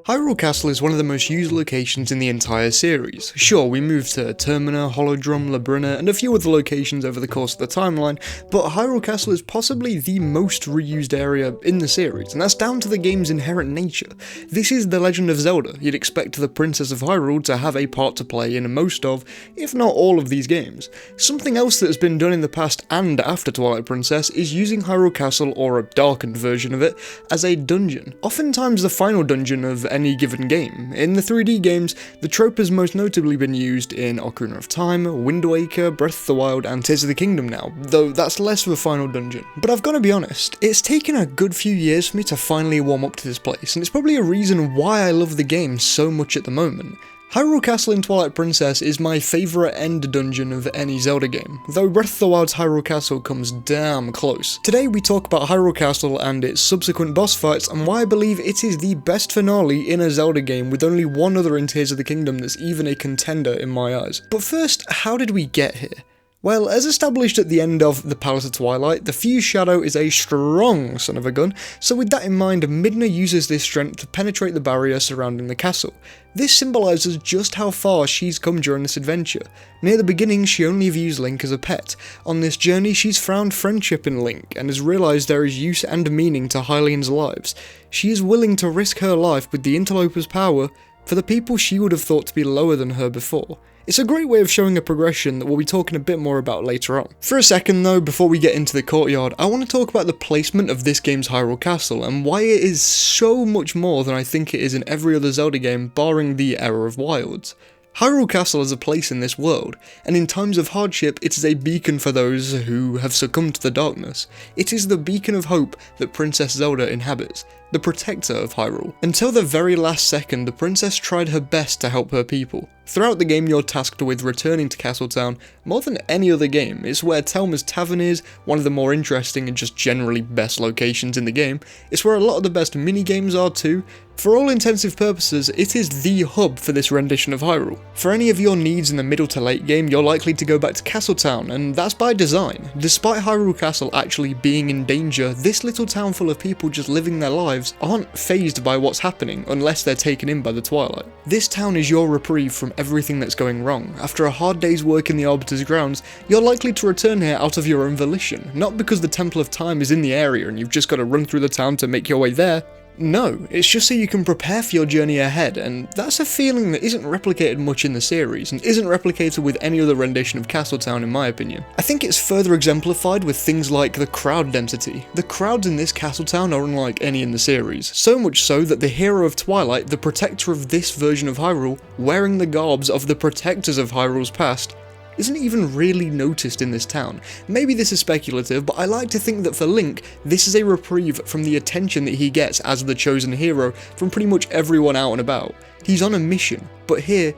Hyrule Castle is one of the most used locations in the entire series. Sure, we moved to Termina, Holodrum, Labrina, and a few other locations over the course of the timeline, but Hyrule Castle is possibly the most reused area in the series, and that's down to the game's inherent nature. This is The Legend of Zelda. You'd expect the Princess of Hyrule to have a part to play in most of, if not all of these games. Something else that has been done in the past and after Twilight Princess is using Hyrule Castle, or a darkened version of it, as a dungeon. Oftentimes the final dungeon of any given game. In the 3D games, the trope has most notably been used in Ocarina of Time, Wind Waker, Breath of the Wild, and Tears of the Kingdom now, though that's less of a final dungeon. But I've got to be honest, it's taken a good few years for me to finally warm up to this place, and it's probably a reason why I love the game so much at the moment. Hyrule Castle in Twilight Princess is my favourite end dungeon of any Zelda game, though Breath of the Wild's Hyrule Castle comes damn close. Today we talk about Hyrule Castle and its subsequent boss fights, and why I believe it is the best finale in a Zelda game, with only one other in Tears of the Kingdom that's even a contender in my eyes. But first, how did we get here? Well, as established at the end of The Palace of Twilight, the Fused Shadow is a strong son of a gun, so with that in mind, Midna uses this strength to penetrate the barrier surrounding the castle. This symbolises just how far she's come during this adventure. Near the beginning, she only views Link as a pet. On this journey, she's found friendship in Link, and has realised there is use and meaning to Hylian's lives. She is willing to risk her life with the interloper's power for the people she would have thought to be lower than her before. It's a great way of showing a progression that we'll be talking a bit more about later on. For a second though, before we get into the courtyard, I want to talk about the placement of this game's Hyrule Castle, and why it is so much more than I think it is in every other Zelda game, barring the Era of Wilds. Hyrule Castle has a place in this world, and in times of hardship it is a beacon for those who have succumbed to the darkness. It is the beacon of hope that Princess Zelda inhabits, the protector of Hyrule. Until the very last second, the princess tried her best to help her people. Throughout the game you're tasked with returning to Castletown more than any other game. It's where Telma's Tavern is, one of the more interesting and just generally best locations in the game. It's where a lot of the best mini-games are too. For all intensive purposes, it is the hub for this rendition of Hyrule. For any of your needs in the middle to late game, you're likely to go back to Castletown, and that's by design. Despite Hyrule Castle actually being in danger, this little town full of people just living their lives aren't fazed by what's happening unless they're taken in by the Twilight. This town is your reprieve from everything that's going wrong. After a hard day's work in the Arbiter's grounds, you're likely to return here out of your own volition, not because the Temple of Time is in the area and you've just got to run through the town to make your way there. No, it's just so you can prepare for your journey ahead, and that's a feeling that isn't replicated much in the series, and isn't replicated with any other rendition of Castletown in my opinion. I think it's further exemplified with things like the crowd density. The crowds in this Castletown are unlike any in the series, so much so that the hero of Twilight, the protector of this version of Hyrule, wearing the garbs of the protectors of Hyrule's past, isn't even really noticed in this town. Maybe this is speculative, but I like to think that for Link, this is a reprieve from the attention that he gets as the chosen hero from pretty much everyone out and about. He's on a mission, but here,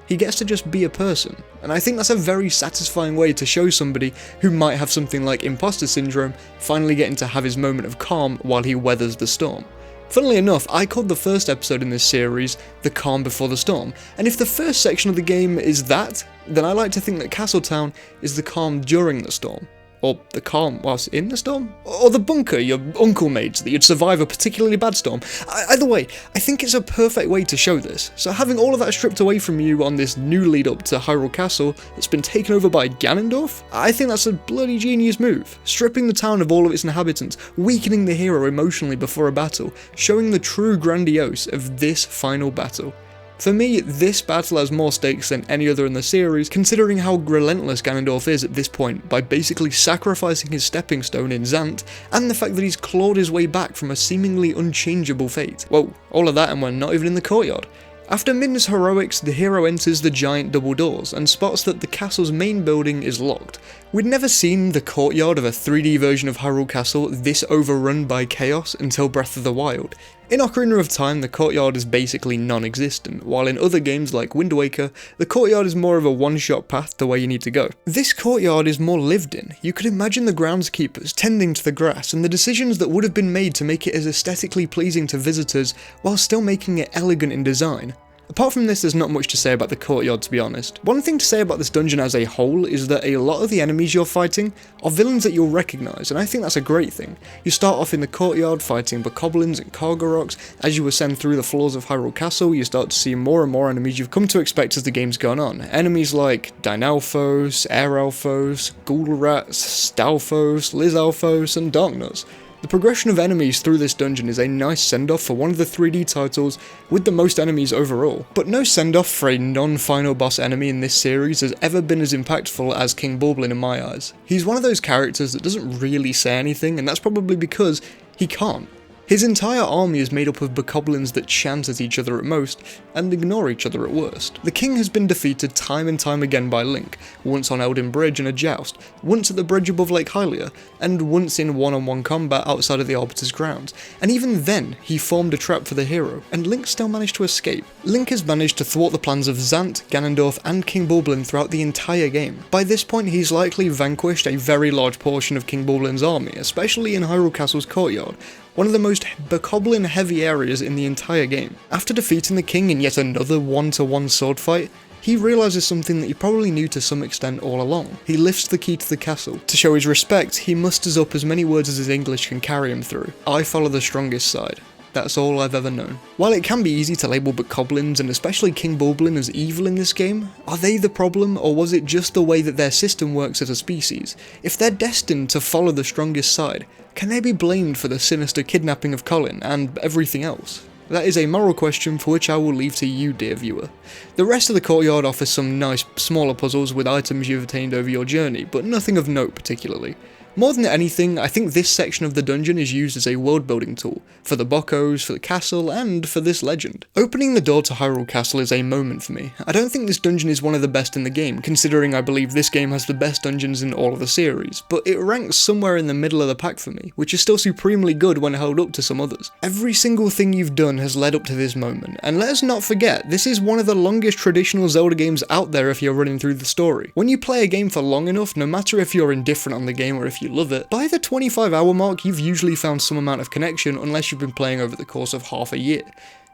he gets to just be a person, and I think that's a very satisfying way to show somebody who might have something like imposter syndrome finally getting to have his moment of calm while he weathers the storm. Funnily enough, I called the first episode in this series The Calm Before the Storm, and if the first section of the game is that, then I like to think that Castletown is the calm during the storm. Or the calm whilst in the storm? Or the bunker your uncle made so that you'd survive a particularly bad storm. Either way, I think it's a perfect way to show this. So having all of that stripped away from you on this new lead up to Hyrule Castle that's been taken over by Ganondorf, I think that's a bloody genius move. Stripping the town of all of its inhabitants, weakening the hero emotionally before a battle, showing the true grandiose of this final battle. For me, this battle has more stakes than any other in the series, considering how relentless Ganondorf is at this point by basically sacrificing his stepping stone in Zant, and the fact that he's clawed his way back from a seemingly unchangeable fate. Well, all of that and we're not even in the courtyard. After Midna's heroics, the hero enters the giant double doors and spots that the castle's main building is locked. We'd never seen the courtyard of a 3D version of Hyrule Castle this overrun by chaos until Breath of the Wild. In Ocarina of Time, the courtyard is basically non-existent, while in other games like Wind Waker, the courtyard is more of a one-shot path to where you need to go. This courtyard is more lived in. You could imagine the groundskeepers tending to the grass and the decisions that would have been made to make it as aesthetically pleasing to visitors while still making it elegant in design. Apart from this, there's not much to say about the courtyard, to be honest. One thing to say about this dungeon as a whole is that a lot of the enemies you're fighting are villains that you'll recognise, and I think that's a great thing. You start off in the courtyard fighting bokoblins and Kargaroks. As you ascend through the floors of Hyrule Castle, you start to see more and more enemies you've come to expect as the game's gone on. Enemies like Dynalphos, Airalphos, Ghoulrats, Stalfos, Lizalfos, and Darknuts. The progression of enemies through this dungeon is a nice send-off for one of the 3D titles with the most enemies overall, but no send-off for a non-final boss enemy in this series has ever been as impactful as King Bulblin in my eyes. He's one of those characters that doesn't really say anything, and that's probably because he can't. His entire army is made up of bokoblins that chant at each other at most, and ignore each other at worst. The king has been defeated time and time again by Link, once on Elden Bridge in a joust, once at the bridge above Lake Hylia, and once in one-on-one combat outside of the Arbiter's grounds, and even then he formed a trap for the hero, and Link still managed to escape. Link has managed to thwart the plans of Zant, Ganondorf, and King Bulblin throughout the entire game. By this point he's likely vanquished a very large portion of King Bulblin's army, especially in Hyrule Castle's courtyard, one of the most bokoblin heavy areas in the entire game. After defeating the king in yet another one-to-one sword fight, he realises something that he probably knew to some extent all along. He lifts the key to the castle. To show his respect, he musters up as many words as his English can carry him through. I follow the strongest side. That's all I've ever known. While it can be easy to label bokoblins, and especially King Bulblin, as evil in this game, are they the problem, or was it just the way that their system works as a species? If they're destined to follow the strongest side, can they be blamed for the sinister kidnapping of Colin, and everything else? That is a moral question for which I will leave to you, dear viewer. The rest of the courtyard offers some nice, smaller puzzles with items you've attained over your journey, but nothing of note particularly. More than anything, I think this section of the dungeon is used as a world building tool, for the Bokkos, for the castle, and for this legend. Opening the door to Hyrule Castle is a moment for me. I don't think this dungeon is one of the best in the game, considering I believe this game has the best dungeons in all of the series, but it ranks somewhere in the middle of the pack for me, which is still supremely good when held up to some others. Every single thing you've done has led up to this moment, and let us not forget, this is one of the longest traditional Zelda games out there if you're running through the story. When you play a game for long enough, no matter if you're indifferent on the game or if you love it, by the 25-hour mark you've usually found some amount of connection unless you've been playing over the course of half a year.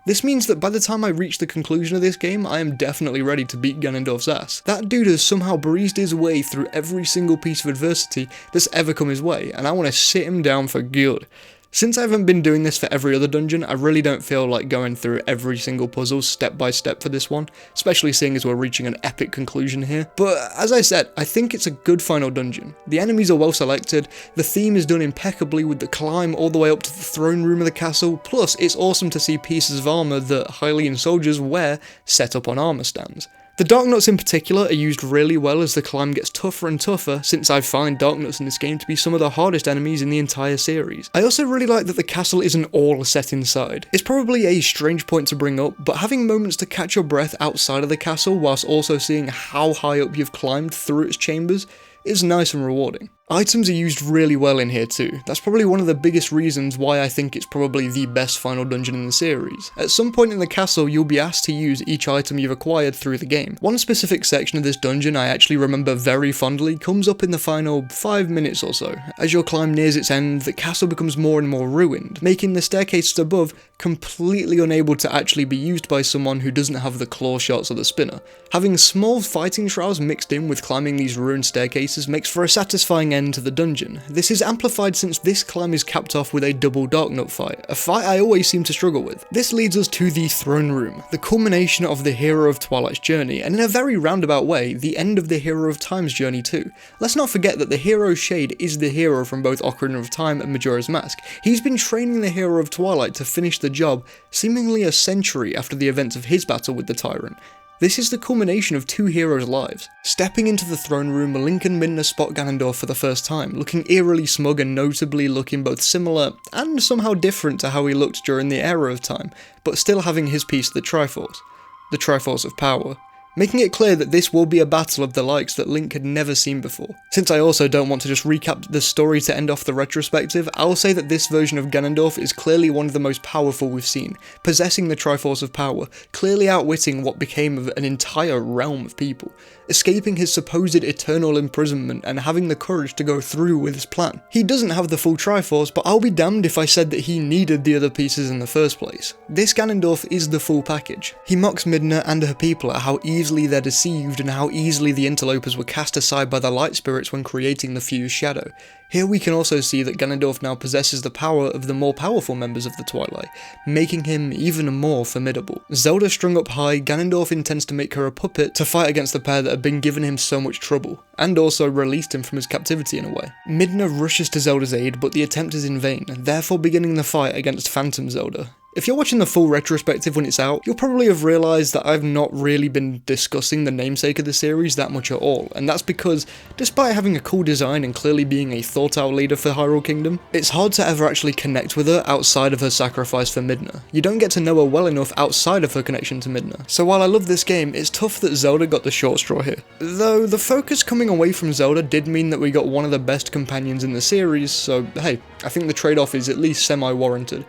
This means that by the time I reach the conclusion of this game, I am definitely ready to beat Ganondorf's ass. That dude has somehow breezed his way through every single piece of adversity that's ever come his way, and I want to sit him down for good. Since I haven't been doing this for every other dungeon, I really don't feel like going through every single puzzle step by step for this one, especially seeing as we're reaching an epic conclusion here. But as I said, I think it's a good final dungeon. The enemies are well selected, the theme is done impeccably with the climb all the way up to the throne room of the castle, plus it's awesome to see pieces of armour that Hylian soldiers wear set up on armour stands. The Darknuts in particular are used really well as the climb gets tougher and tougher, since I find Darknuts in this game to be some of the hardest enemies in the entire series. I also really like that the castle isn't all set inside. It's probably a strange point to bring up, but having moments to catch your breath outside of the castle whilst also seeing how high up you've climbed through its chambers is nice and rewarding. Items are used really well in here too. That's probably one of the biggest reasons why I think it's probably the best final dungeon in the series. At some point in the castle, you'll be asked to use each item you've acquired through the game. One specific section of this dungeon I actually remember very fondly comes up in the final 5 minutes or so. As your climb nears its end, the castle becomes more and more ruined, making the staircases above completely unable to actually be used by someone who doesn't have the claw shots or the spinner. Having small fighting trials mixed in with climbing these ruined staircases makes for a satisfying end to the dungeon. This is amplified since this climb is capped off with a double Darknut fight, a fight I always seem to struggle with. This leads us to the throne room, the culmination of the Hero of Twilight's journey, and in a very roundabout way, the end of the Hero of Time's journey too. Let's not forget that the Hero Shade is the hero from both Ocarina of Time and Majora's Mask. He's been training the Hero of Twilight to finish the job seemingly a century after the events of his battle with the Tyrant. This is the culmination of two heroes' lives. Stepping into the throne room, Link and Midna spot Ganondorf for the first time, looking eerily smug and notably looking both similar and somehow different to how he looked during the era of time, but still having his piece of the Triforce of power. making it clear that this will be a battle of the likes that Link had never seen before. Since I also don't want to just recap the story to end off the retrospective, I'll say that this version of Ganondorf is clearly one of the most powerful we've seen, possessing the Triforce of power, clearly outwitting what became of an entire realm of people, escaping his supposed eternal imprisonment and having the courage to go through with his plan. He doesn't have the full Triforce, but I'll be damned if I said that he needed the other pieces in the first place. This Ganondorf is the full package. He mocks Midna and her people at how easily they're deceived and how easily the interlopers were cast aside by the light spirits when creating the fused shadow. Here we can also see that Ganondorf now possesses the power of the more powerful members of the Twilight, making him even more formidable. Zelda strung up high, Ganondorf intends to make her a puppet to fight against the pair that have been giving him so much trouble, and also released him from his captivity in a way. Midna rushes to Zelda's aid, but the attempt is in vain, therefore beginning the fight against Phantom Zelda. If you're watching the full retrospective when it's out, you'll probably have realised that I've not really been discussing the namesake of the series that much at all, and that's because, despite having a cool design and clearly being a thought-out leader for Hyrule Kingdom, it's hard to ever actually connect with her outside of her sacrifice for Midna. You don't get to know her well enough outside of her connection to Midna. So while I love this game, it's tough that Zelda got the short straw here. Though the focus coming away from Zelda did mean that we got one of the best companions in the series, so hey, I think the trade-off is at least semi-warranted.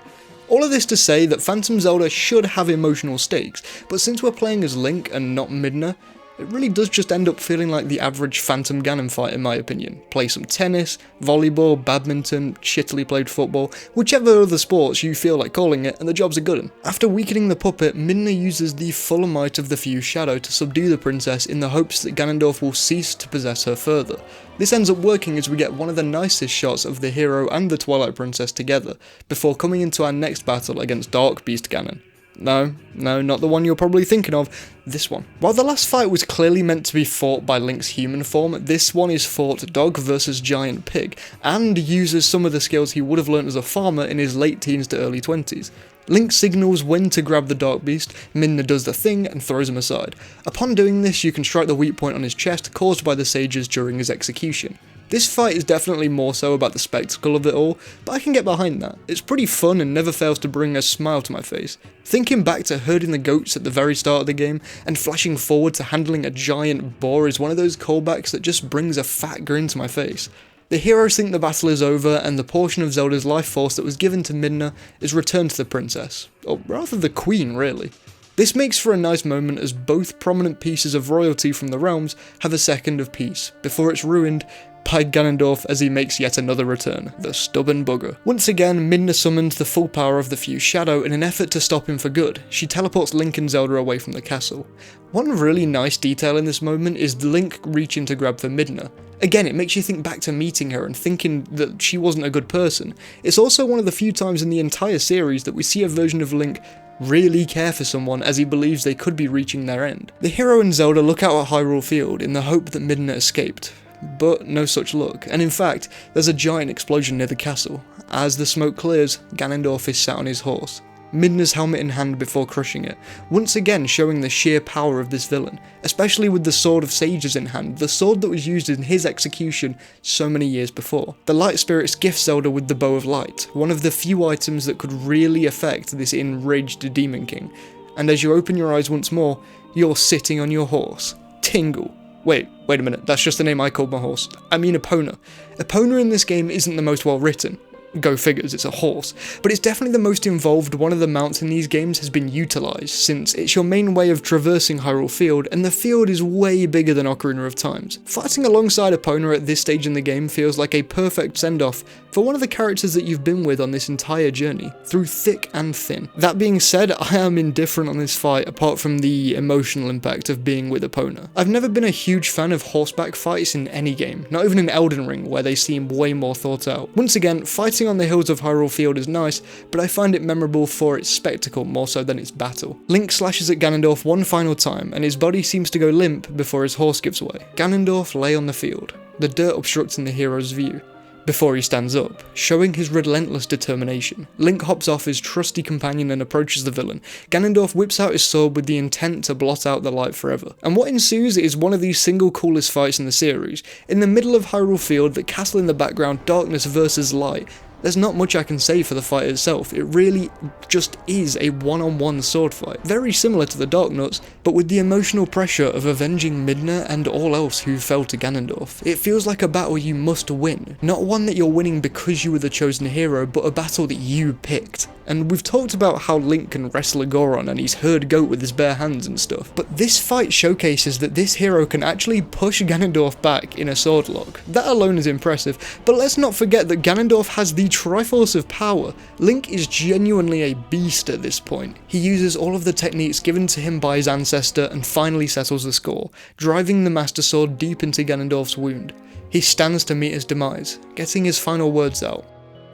All of this to say that Phantom Zelda should have emotional stakes, but since we're playing as Link and not Midna, it really does just end up feeling like the average Phantom Ganon fight in my opinion. Play some tennis, volleyball, badminton, shittily played football, whichever other sports you feel like calling it, and the job's a good one. After weakening the puppet, Midna uses the full might of the fused shadow to subdue the princess in the hopes that Ganondorf will cease to possess her further. This ends up working as we get one of the nicest shots of the hero and the Twilight Princess together, before coming into our next battle against Dark Beast Ganon. No, not the one you're probably thinking of, this one. While the last fight was clearly meant to be fought by Link's human form, this one is fought dog versus giant pig, and uses some of the skills he would have learnt as a farmer in his late teens to early 20s. Link signals when to grab the Dark Beast, Midna does the thing and throws him aside. Upon doing this, you can strike the weak point on his chest caused by the sages during his execution. This fight is definitely more so about the spectacle of it all, but I can get behind that. It's pretty fun and never fails to bring a smile to my face. Thinking back to herding the goats at the very start of the game, and flashing forward to handling a giant boar is one of those callbacks that just brings a fat grin to my face. The heroes think the battle is over, and the portion of Zelda's life force that was given to Midna is returned to the princess. Or rather the queen, really. This makes for a nice moment as both prominent pieces of royalty from the realms have a second of peace, before it's ruined by Ganondorf as he makes yet another return, the stubborn bugger. Once again, Midna summons the full power of the fused shadow in an effort to stop him for good. She teleports Link and Zelda away from the castle. One really nice detail in this moment is Link reaching to grab for Midna. Again, it makes you think back to meeting her and thinking that she wasn't a good person. It's also one of the few times in the entire series that we see a version of Link really care for someone as he believes they could be reaching their end. The hero and Zelda look out at Hyrule Field in the hope that Midna escaped, but no such luck, and in fact, there's a giant explosion near the castle. As the smoke clears, Ganondorf is sat on his horse, Midna's helmet in hand before crushing it, once again showing the sheer power of this villain, especially with the Sword of Sages in hand, the sword that was used in his execution so many years before. The Light Spirits gift Zelda with the Bow of Light, one of the few items that could really affect this enraged Demon King, and as you open your eyes once more, you're sitting on your horse. Tingle. Wait a minute, that's just the name I called my horse. I mean Epona. Epona in this game isn't the most well written. Go figures, it's a horse. But it's definitely the most involved one of the mounts in these games has been utilised, since it's your main way of traversing Hyrule Field, and the field is way bigger than Ocarina of Time's. Fighting alongside Epona at this stage in the game feels like a perfect send-off for one of the characters that you've been with on this entire journey, through thick and thin. That being said, I am indifferent on this fight apart from the emotional impact of being with Epona. I've never been a huge fan of horseback fights in any game, not even in Elden Ring where they seem way more thought out. Once again, fighting on the hills of Hyrule Field is nice, but I find it memorable for its spectacle more so than its battle. Link slashes at Ganondorf one final time, and his body seems to go limp before his horse gives way. Ganondorf lay on the field, the dirt obstructing the hero's view, before he stands up, showing his relentless determination. Link hops off his trusty companion and approaches the villain. Ganondorf whips out his sword with the intent to blot out the light forever. And what ensues is one of these single coolest fights in the series. In the middle of Hyrule Field, the castle in the background, darkness versus light. There's not much I can say for the fight itself, it really just is a one-on-one sword fight, very similar to the Darknuts, but with the emotional pressure of avenging Midna and all else who fell to Ganondorf. It feels like a battle you must win, not one that you're winning because you were the chosen hero, but a battle that you picked. And we've talked about how Link can wrestle a Goron and he's herd goat with his bare hands and stuff, but this fight showcases that this hero can actually push Ganondorf back in a sword lock. That alone is impressive, but let's not forget that Ganondorf has the Triforce of power. Link is genuinely a beast at this point. He uses all of the techniques given to him by his ancestor and finally settles the score, driving the Master Sword deep into Ganondorf's wound. He stands to meet his demise, getting his final words out,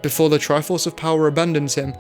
before the Triforce of power abandons him,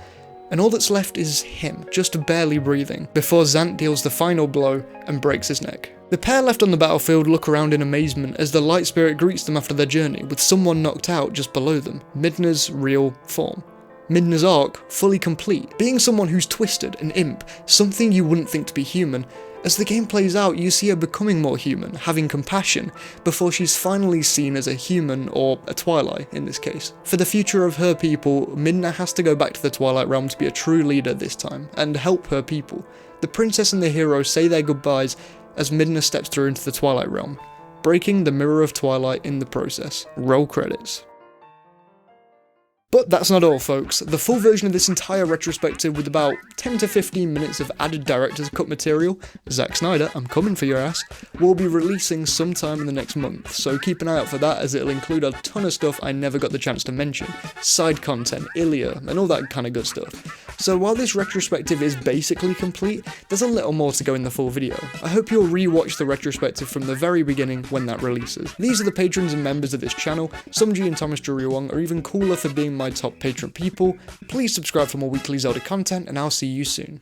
and all that's left is him, just barely breathing, before Zant deals the final blow and breaks his neck. The pair left on the battlefield look around in amazement as the Light Spirit greets them after their journey, with someone knocked out just below them, Midna's real form. Midna's arc fully complete, being someone who's twisted, an imp, something you wouldn't think to be human. As the game plays out, you see her becoming more human, having compassion, before she's finally seen as a human, or a Twilight in this case. For the future of her people, Midna has to go back to the Twilight Realm to be a true leader this time, and help her people. The princess and the hero say their goodbyes as Midna steps through into the Twilight Realm, breaking the Mirror of Twilight in the process. Roll credits. But that's not all, folks. The full version of this entire retrospective with about 10 to 15 minutes of added director's cut material, Zack Snyder, I'm coming for your ass, will be releasing sometime in the next month, so keep an eye out for that as it'll include a ton of stuff I never got the chance to mention, side content, Ilya, and all that kind of good stuff. So while this retrospective is basically complete, there's a little more to go in the full video. I hope you'll rewatch the retrospective from the very beginning when that releases. These are the patrons and members of this channel. Sumji and Thomas Drury Wong are even cooler for being my top patron people. Please subscribe for more weekly Zelda content, and I'll see you soon.